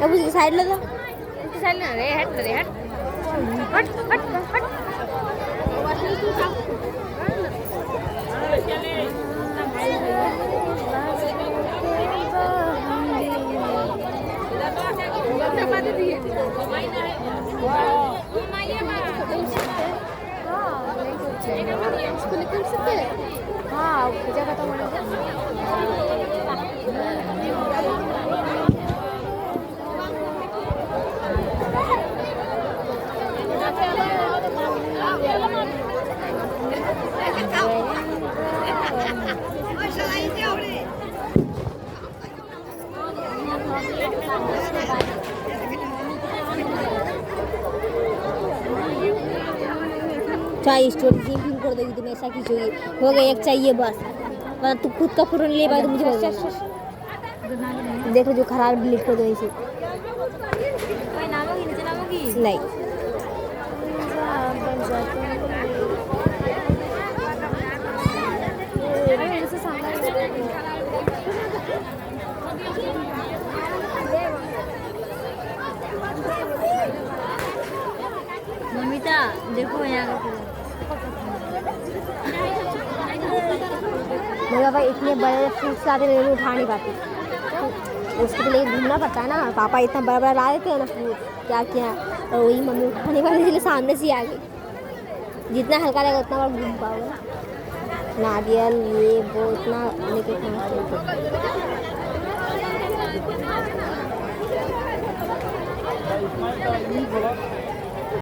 अब उसकी साइड ले लो। उसकी साइड ना रे, हट रे, हट हट हट हट। हाँ जगह तो चाहे स्टोरी सेम फिल्म कर देगी तुम, ऐसा खींचोगी। हो गया एक चाहिए बस, वरना तू खुद का फोटो नहीं ले पाए तो मुझे बता देना। देखो जो खराब डिलीट कर दो इसे। नहीं ममिता देखो यहाँ का मेरा भाई इतने बड़े फ्रूट्स लाते हैं, उठा नहीं पाती। उसके लिए घूमना पड़ता है ना। पापा इतना बड़ा बड़ा ला देते हैं ना फ्रूट, क्या क्या, और वही मम्मी उठा नहीं पाती, इसलिए सामने से ही आ गई। जितना हल्का रहेगा उतना बार घूम पाओगे। नारियल ये वो इतना लेके खाना।